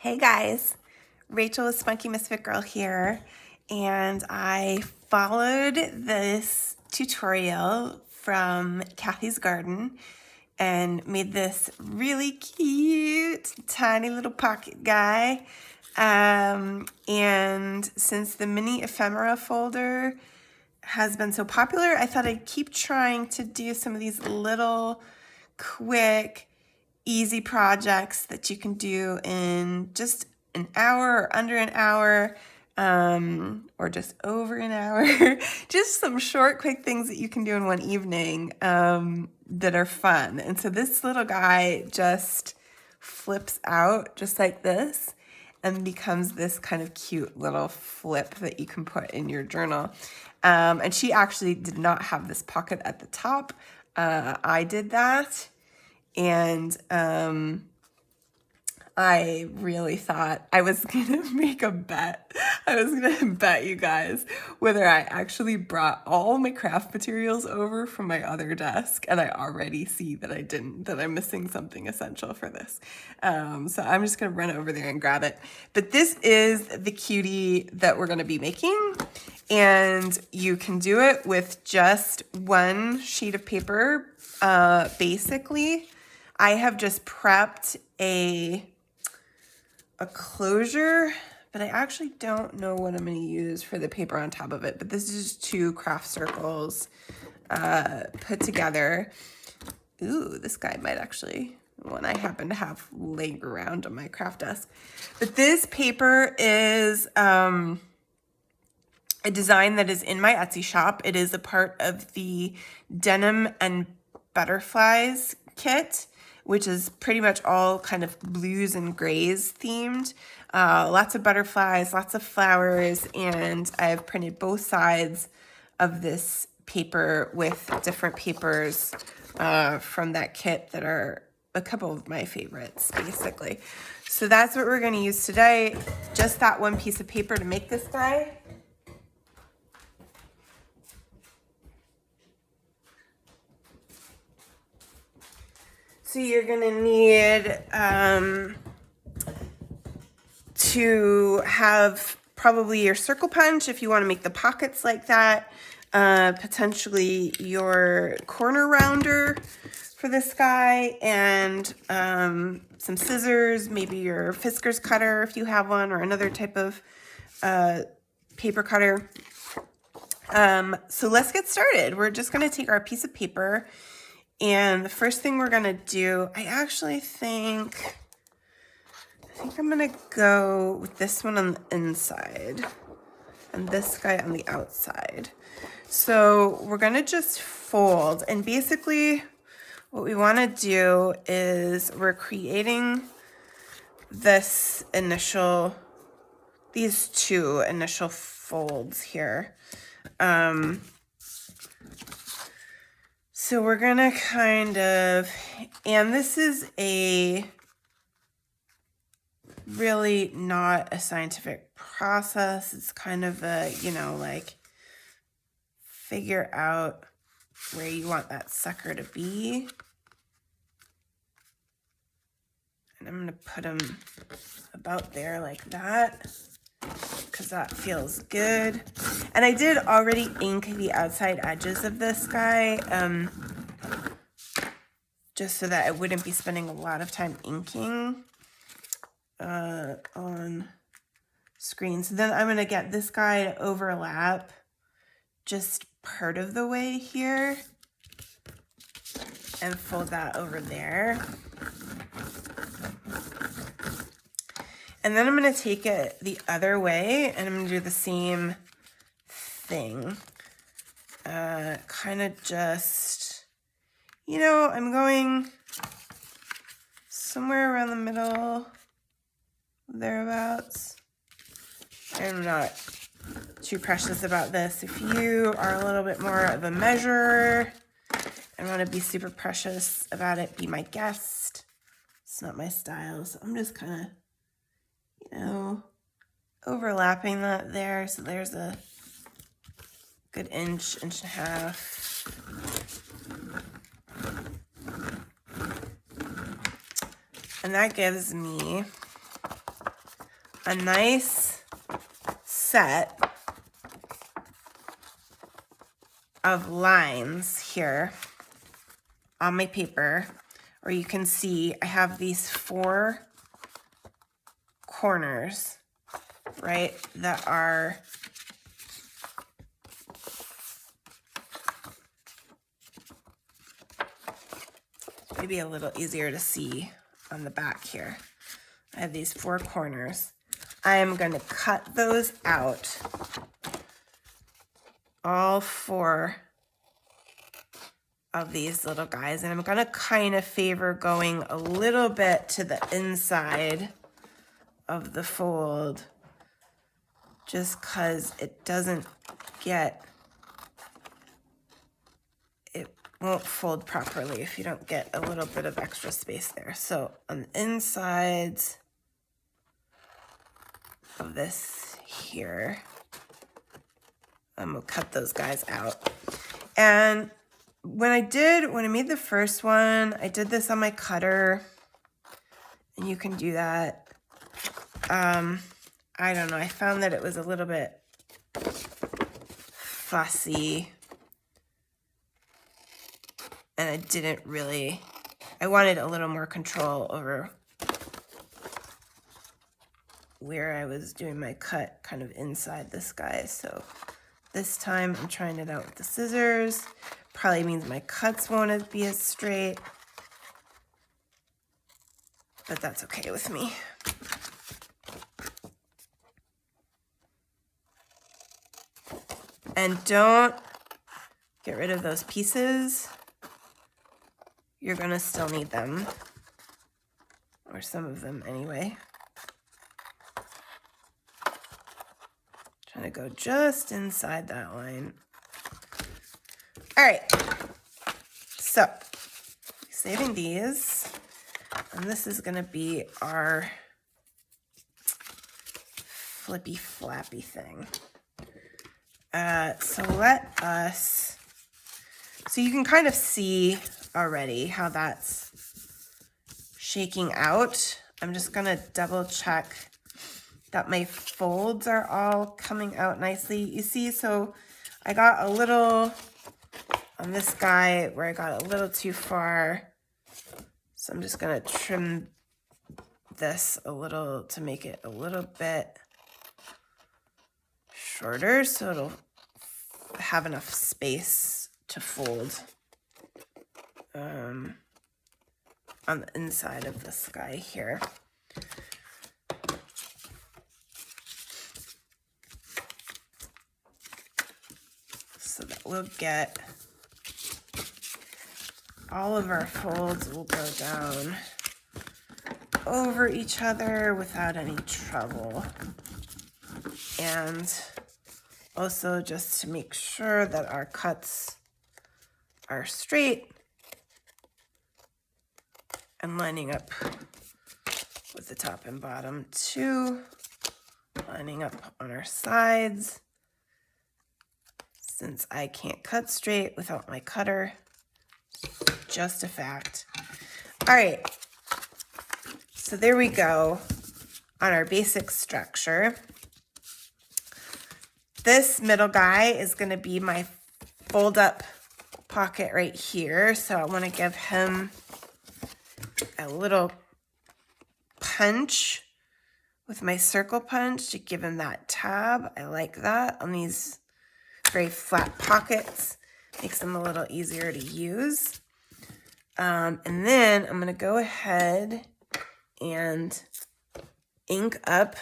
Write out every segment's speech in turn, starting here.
Hey guys, Rachel with Spunky Misfit Girl here, and I followed this tutorial from Kathy's Garden and made this really cute tiny little pocket guy. And since the mini ephemera folder has been so popular, I thought I'd keep trying to do some of these little quick easy projects that you can do in just an hour or under an hour, or just over an hour. Just some short, quick things that you can do in one evening that are fun. And so this little guy just flips out just like this and becomes this kind of cute little flip that you can put in your journal. And she actually did not have this pocket at the top. I did that. And I really thought I was gonna make a bet. I was gonna bet you guys whether I actually brought all my craft materials over from my other desk, and I already see that I didn't, that I'm missing something essential for this. So I'm just gonna run over there and grab it. But this is the cutie that we're gonna be making, and you can do it with just one sheet of paper, basically. I have just prepped a closure, but I actually don't know what I'm going to use for the paper on top of it. But this is just 2 craft circles put together. Ooh, this guy might actually, one I happen to have laying around on my craft desk. But this paper is a design that is in my Etsy shop. It is a part of the Denim and Butterflies kit, which is pretty much all kind of blues and grays themed. Lots of butterflies, lots of flowers, and I've printed both sides of this paper with different papers from that kit that are a couple of my favorites, basically. So that's what we're going to use today, just that one piece of paper to make this guy. So you're gonna need to have probably your circle punch if you want to make the pockets like that. Potentially your corner rounder for this guy, and some scissors, maybe your Fisker's cutter if you have one, or another type of paper cutter. So let's get started. We're just gonna take our piece of paper. And the first thing we're gonna do, I think I'm gonna go with this one on the inside and this guy on the outside. So we're gonna just fold, and basically what we wanna do is we're creating these 2 initial folds here. So we're gonna kind of, and this is really not a scientific process. It's kind of a, like, figure out where you want that sucker to be. And I'm gonna put them about there like that, because that feels good. And I did already ink the outside edges of this guy, just so that I wouldn't be spending a lot of time inking on screen. So then I'm gonna get this guy to overlap just part of the way here and fold that over there. And then I'm going to take it the other way, and I'm going to do the same thing. Kind of just, I'm going somewhere around the middle, thereabouts. I'm not too precious about this. If you are a little bit more of a measurer and want to be super precious about it, be my guest. It's not my style, so I'm just kind of, overlapping that there. So there's a good inch and a half. And that gives me a nice set of lines here on my paper, where you can see I have these 4 corners, right, that are maybe a little easier to see on the back here. I have these 4 corners. I am going to cut those out, all 4 of these little guys, and I'm going to kind of favor going a little bit to the inside of the fold, just because it doesn't get, it won't fold properly if you don't get a little bit of extra space there. So on the insides of this here, I'm gonna cut those guys out. And when I made the first one, I did this on my cutter, and you can do that. I don't know, I found that it was a little bit fussy, and I wanted a little more control over where I was doing my cut kind of inside this guy. So this time I'm trying it out with the scissors. Probably means my cuts won't be as straight, but that's okay with me. And don't get rid of those pieces. You're gonna still need them, or some of them anyway. Trying to go just inside that line. All right, so saving these, and this is gonna be our flippy flappy thing. So so you can kind of see already how that's shaking out. I'm just gonna double check that my folds are all coming out nicely. You see, so I got a little on this guy where I got a little too far. So I'm just gonna trim this a little to make it a little bit shorter, so it'll have enough space to fold on the inside of this guy here. So that we'll get all of our folds will go down over each other without any trouble. And also just to make sure that our cuts are straight and lining up with the top and bottom too, lining up on our sides. Since I can't cut straight without my cutter, just a fact. All right, so there we go on our basic structure. This middle guy is going to be my fold up pocket right here. So I want to give him a little punch with my circle punch to give him that tab. I like that on these very flat pockets. Makes them a little easier to use. And then I'm going to go ahead and ink up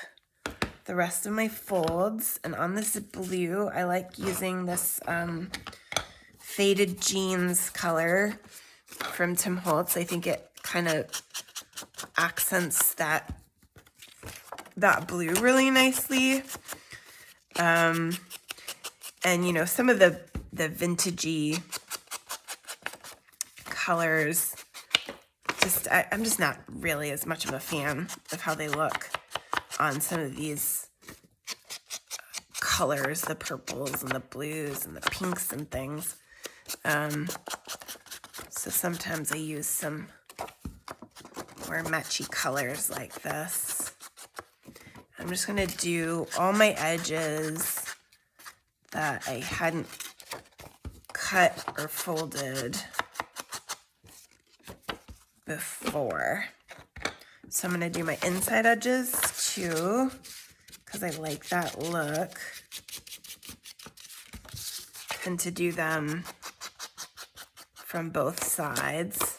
the rest of my folds. And on this blue, I like using this Faded Jeans color from Tim Holtz. I think it kind of accents that blue really nicely. And you know, some of the vintagey colors, I'm just not really as much of a fan of how they look on some of these colors, the purples and the blues and the pinks and things. So sometimes I use some more matchy colors like this. I'm just gonna do all my edges that I hadn't cut or folded before. So I'm gonna do my inside edges too, because I like that look. And to do them from both sides.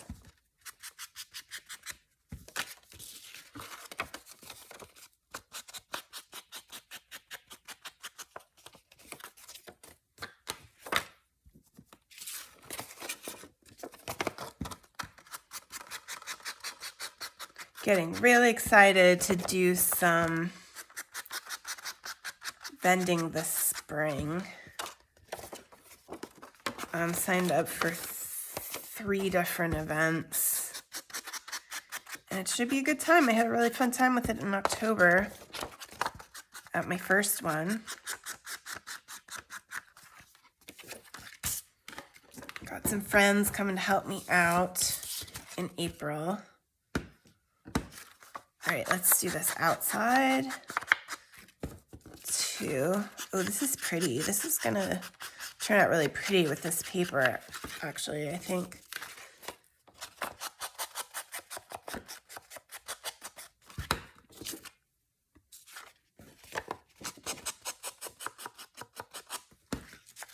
Getting really excited to do some vending this spring. I'm signed up for 3 different events. And it should be a good time. I had a really fun time with it in October at my first one. Got some friends coming to help me out in April. All right, let's do this outside too. Oh, this is pretty. This is gonna turn out really pretty with this paper, actually, I think.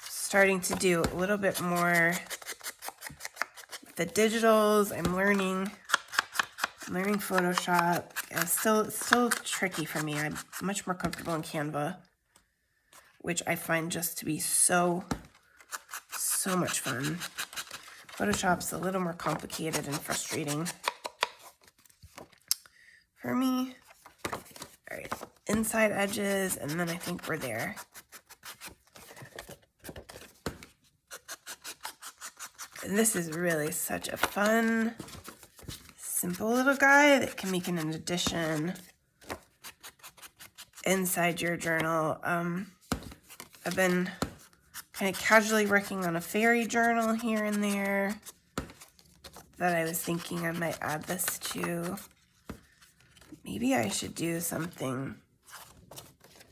Starting to do a little bit more with the digitals. I'm learning Photoshop. It's still tricky for me. I'm much more comfortable in Canva, which I find just to be so much fun. Photoshop's a little more complicated and frustrating for me. All right, inside edges, and then I think we're there. And this is really such a fun, simple little guy that can make an addition inside your journal. I've been kind of casually working on a fairy journal here and there that I was thinking I might add this to. Maybe I should do something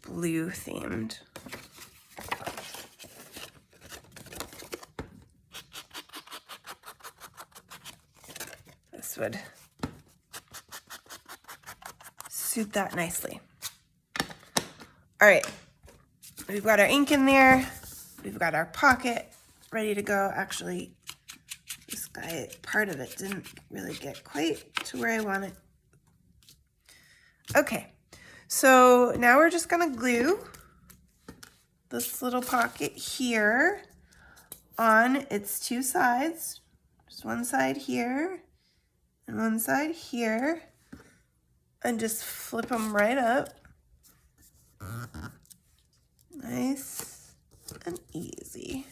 blue themed. This would suit that nicely. All right, we've got our ink in there. We've got our pocket ready to go. Actually, this guy, part of it didn't really get quite to where I want it. Okay, so now we're just gonna glue this little pocket here on its 2 sides. Just one side here and one side here, and just flip them right up. Nice and easy.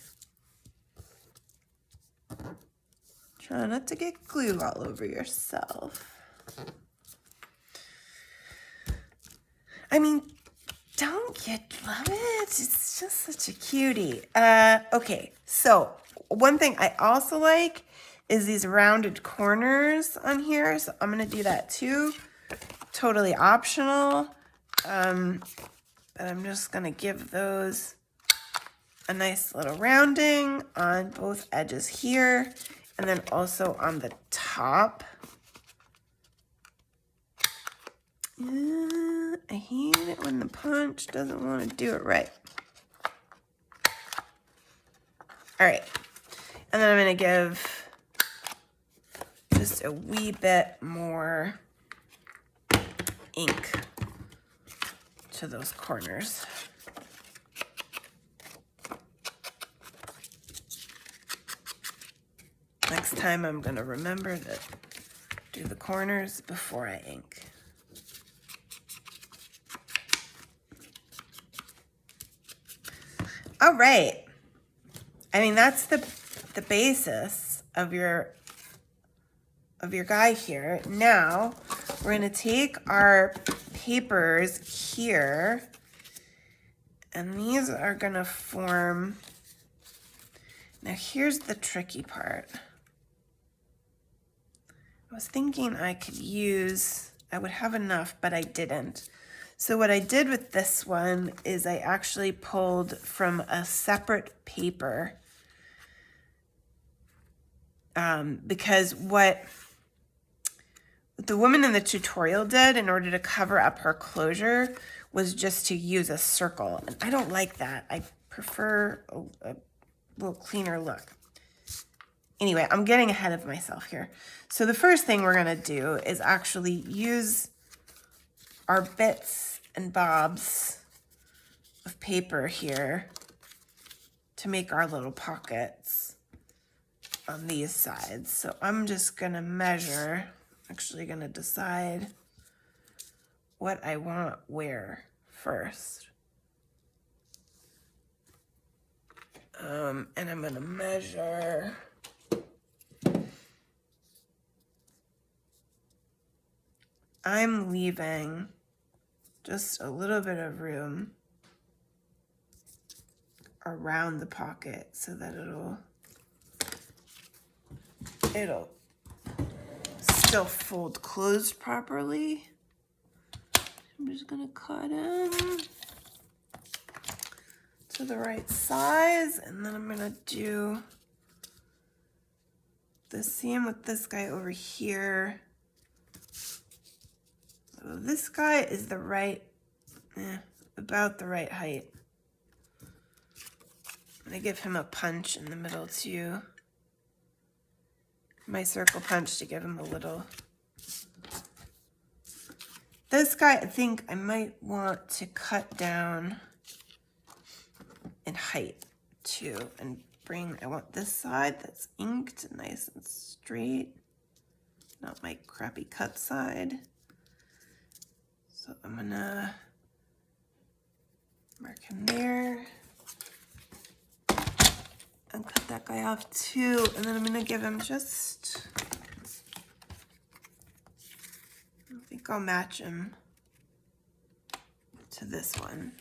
Try not to get glue all over yourself. I mean, don't you love it? It's just such a cutie. Okay, so one thing I also like is these rounded corners on here. So I'm gonna do that too. Totally optional. But I'm just gonna give those a nice little rounding on both edges here, and then also on the top. I hate it when the punch doesn't want to do it right. All right, and then I'm gonna give just a wee bit more ink to those corners. Next time I'm gonna remember to do the corners before I ink. All right. I mean, that's the basis of your guy here. Now we're gonna take our papers here, and these are gonna form. Now here's the tricky part. I was thinking I would have enough, but I didn't. So what I did with this one is I actually pulled from a separate paper because what the woman in the tutorial did in order to cover up her closure was just to use a circle. And I don't like that. I prefer a little cleaner look. Anyway, I'm getting ahead of myself here. So the first thing we're gonna do is actually use our bits and bobs of paper here to make our little pockets on these sides. So I'm just gonna measure, actually gonna decide what I want where first. And I'm gonna measure I'm leaving just a little bit of room around the pocket so that it'll still fold closed properly. I'm just gonna cut in to the right size, and then I'm gonna do the same with this guy over here. So this guy is the right, about the right height. I'm gonna give him a punch in the middle too. My circle punch to give him a little. This guy, I think I might want to cut down in height too and I want this side that's inked nice and straight, not my crappy cut side. So I'm gonna mark him there and cut that guy off too. And then I'm gonna give him just, I think I'll match him to this one.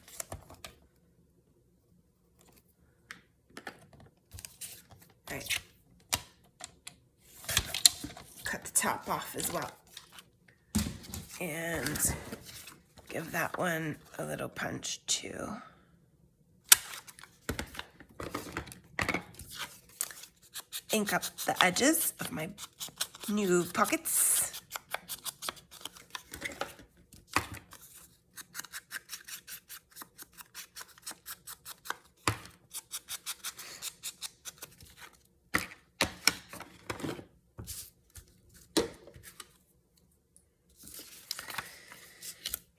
All right. Cut the top off as well. And give that one a little punch too. Ink up the edges of my new pockets.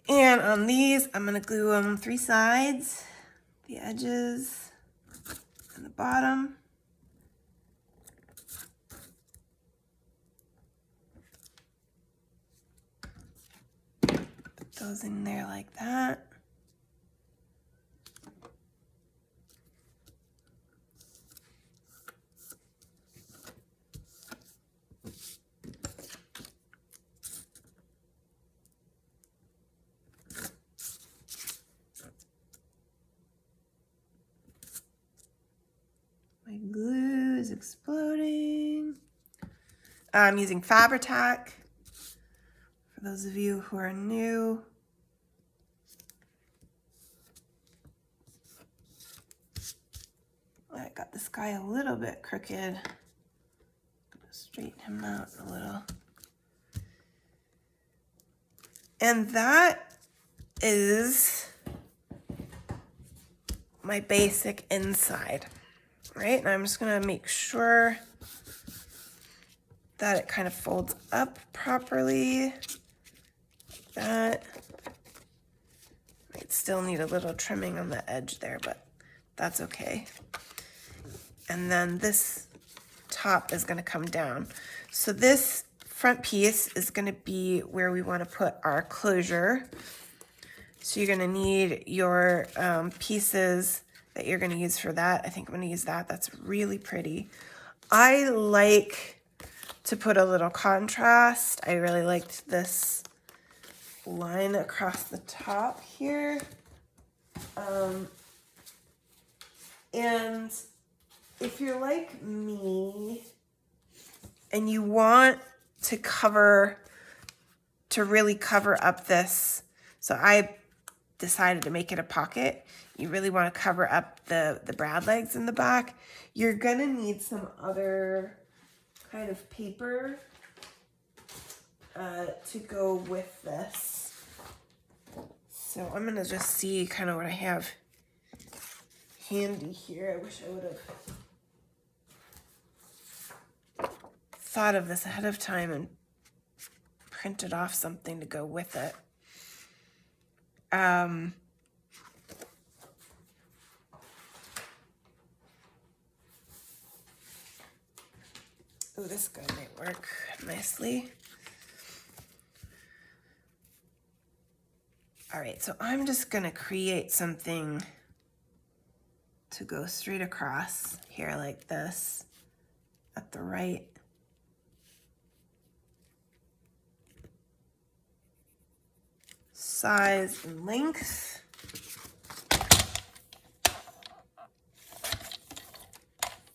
And on these, I'm gonna glue them 3 sides, the edges and the bottom. Put those in there like that. My glue is exploding. I'm using Fabri-Tac. For those of you who are new. I got this guy a little bit crooked. I'm gonna straighten him out a little. And that is my basic inside. Right, and I'm just gonna make sure that it kind of folds up properly. Like that. Might still need a little trimming on the edge there, but that's okay. And then this top is gonna come down. So this front piece is gonna be where we wanna put our closure. So you're gonna need your pieces that you're gonna use for that. I think I'm gonna use that. That's really pretty. I like to put a little contrast. I really liked this line across the top here. And if you're like me and you want to really cover up this, so I decided to make it a pocket, you really want to cover up the brad legs in the back, you're gonna need some other kind of paper to go with this. So I'm gonna just see kind of what I have handy here. I wish I would have thought of this ahead of time and printed off something to go with it. Oh, this guy might work nicely. All right, so I'm just gonna create something to go straight across here like this at the right size and length.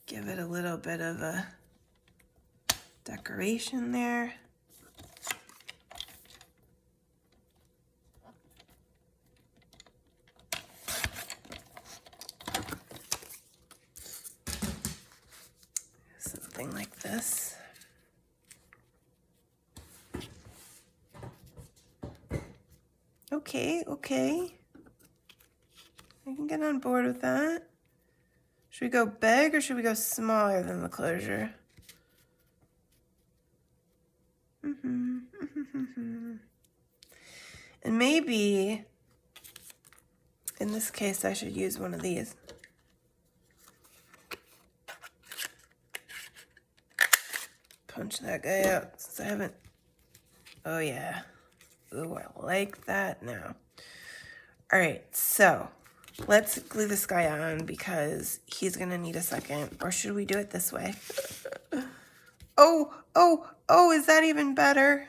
Give it a little bit of a decoration there. Something like this. Okay, okay. I can get on board with that. Should we go big or should we go smaller than the closure? And maybe, in this case, I should use one of these. Punch that guy out since I haven't. Oh yeah. Ooh, I like that now. All right, so let's glue this guy on because he's gonna need a second. Or should we do it this way? Oh, is that even better?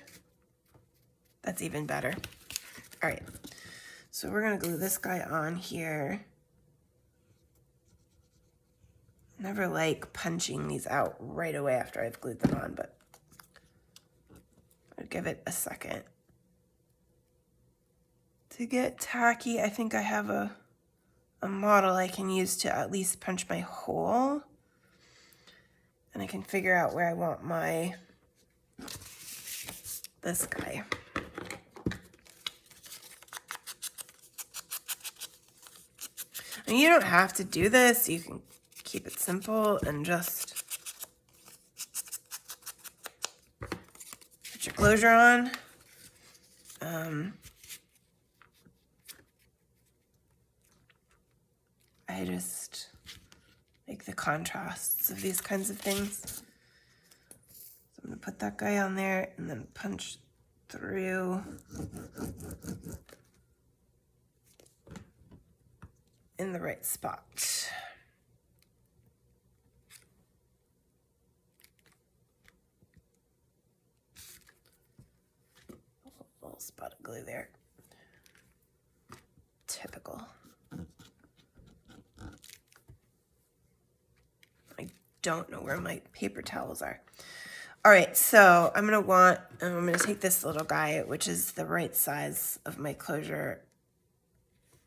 That's even better. All right, so we're gonna glue this guy on here. Never like punching these out right away after I've glued them on, but I'll give it a second. To get tacky, I think I have a model I can use to at least punch my hole. And I can figure out where I want this guy. And you don't have to do this. You can keep it simple and just put your closure on. I just like the contrasts of these kinds of things. So I'm gonna put that guy on there and then punch through in the right spot. A little spot of glue there. Typical. I don't know where my paper towels are. All right, so I'm gonna take this little guy, which is the right size of my closure,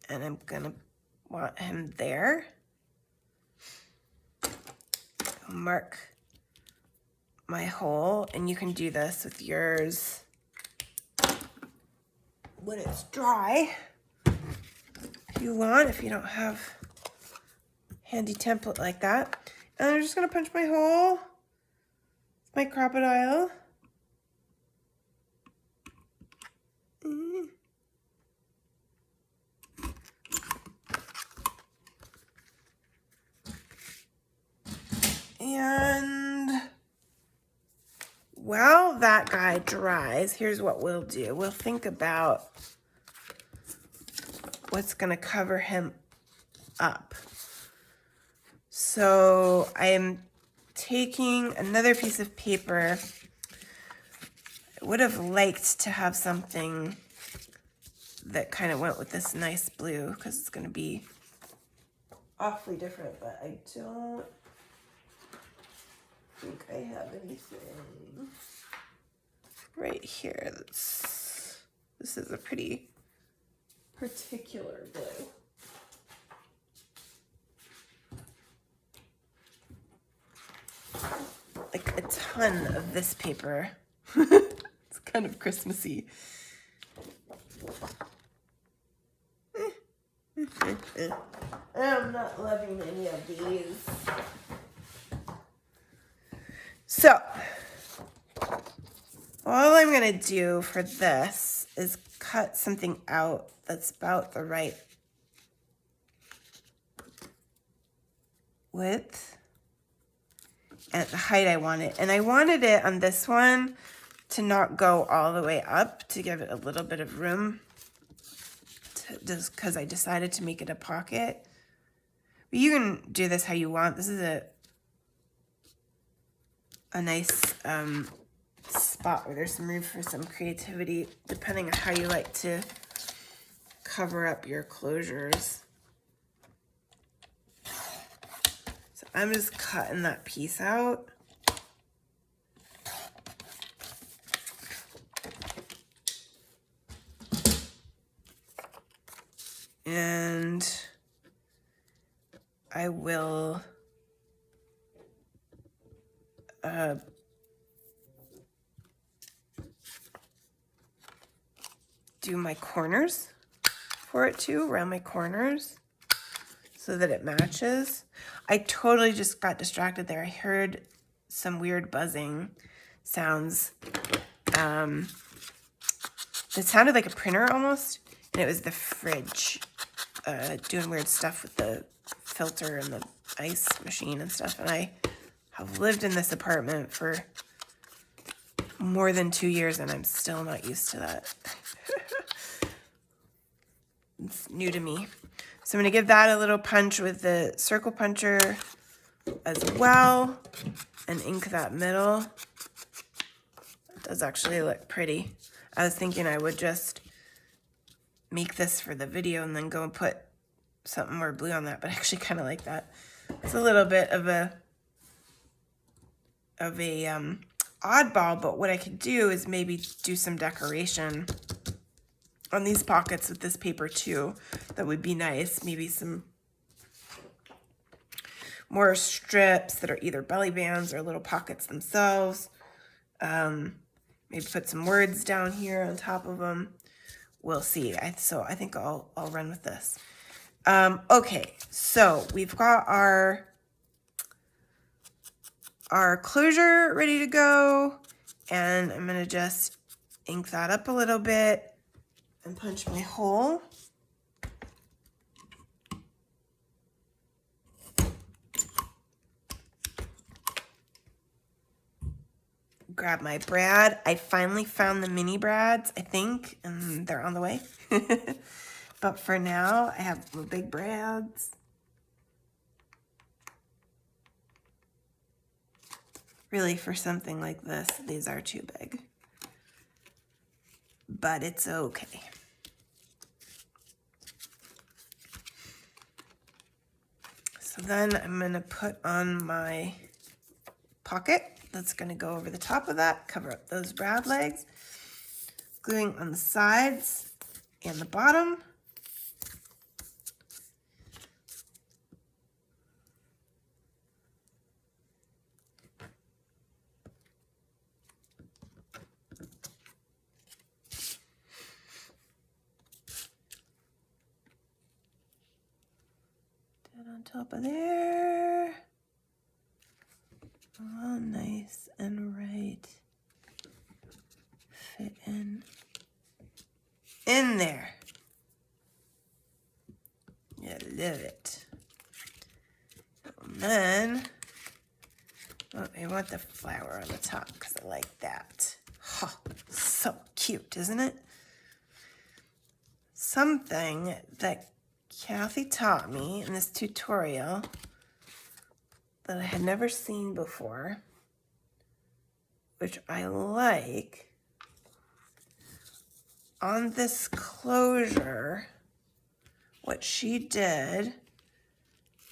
and I'm gonna want him there. I'll mark my hole, and you can do this with yours when it's dry if you want, if you don't have a handy template like that. And I'm just gonna punch my hole, my crocodile. And while that guy dries, here's what we'll do. We'll think about what's gonna cover him up. So I'm taking another piece of paper. I would have liked to have something that kind of went with this nice blue because it's gonna be awfully different, but I don't think I have anything right here. This is a pretty particular glue. Like a ton of this paper. It's kind of Christmassy. I'm not loving any of these. So, all I'm going to do for this is cut something out that's about the right width at the height I want it. And I wanted it on this one to not go all the way up, to give it a little bit of room, just because I decided to make it a pocket. But you can do this how you want. This is a nice spot where there's some room for some creativity, depending on how you like to cover up your closures. So I'm just cutting that piece out. And I will do my corners for it too, around my corners, so that it matches. I totally just got distracted there. I heard some weird buzzing sounds. It sounded like a printer almost, and it was the fridge doing weird stuff with the filter and the ice machine and stuff. And I have lived in this apartment for more than 2 years, and I'm still not used to that. It's new to me. So I'm going to give that a little punch with the circle puncher as well, and ink that middle. It does actually look pretty. I was thinking I would just make this for the video and then go and put something more blue on that, but I actually kind of like that. It's a little bit of a oddball, but what I could do is maybe do some decoration on these pockets with this paper too. That would be nice. Maybe some more strips that are either belly bands or little pockets themselves. Maybe put some words down here on top of them. We'll see. So I think I'll run with this. Okay, so we've got our closure ready to go, and I'm gonna just ink that up a little bit and punch my hole. Grab my brad. I finally found the mini brads, I think, and they're on the way. But for now, I have the big brads. Really, for something like this, these are too big. But it's okay. So then I'm going to put on my pocket. That's going to go over the top of that, cover up those brad legs. Gluing on the sides and the bottom. On top of there. All nice and right. Fit in there. I love it. And then, I want the flower on the top because I like that. Oh, so cute, isn't it? Something that Kathy taught me in this tutorial that I had never seen before, which I like. On this closure, what she did,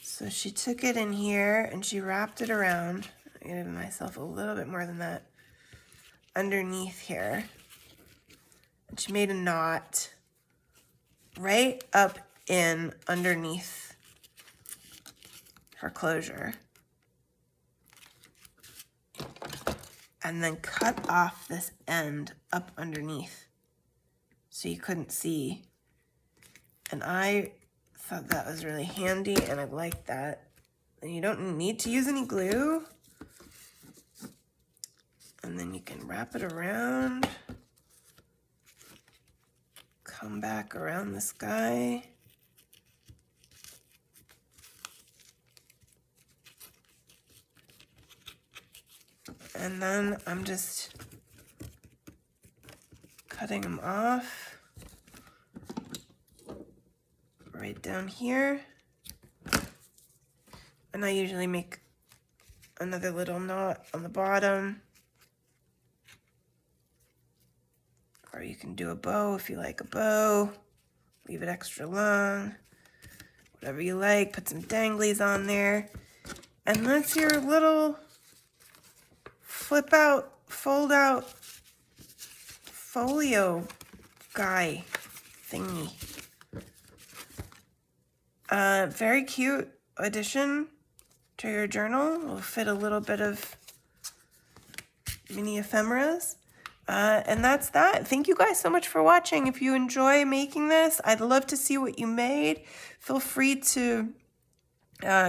so she took it in here and she wrapped it around. I'm gonna give myself a little bit more than that underneath here. And she made a knot right up in underneath her closure. And then cut off this end up underneath so you couldn't see. And I thought that was really handy, and I like that. And you don't need to use any glue. And then you can wrap it around. Come back around this guy. And then I'm just cutting them off right down here. And I usually make another little knot on the bottom. Or you can do a bow if you like a bow. Leave it extra long. Whatever you like. Put some danglies on there. And that's your little flip out, fold out folio guy thingy. Very cute addition to your journal. Will fit a little bit of mini ephemeras. And that's that. Thank you guys so much for watching. If you enjoy making this, I'd love to see what you made. Feel free to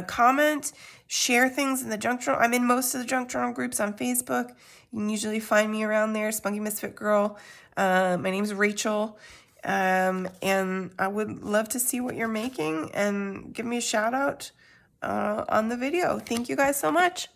comment, share things in the junk journal. I'm in most of the junk journal groups on Facebook. You can usually find me around there, Spunky Misfit Girl. My name's Rachel. And I would love to see what you're making and give me a shout out on the video. Thank you guys so much.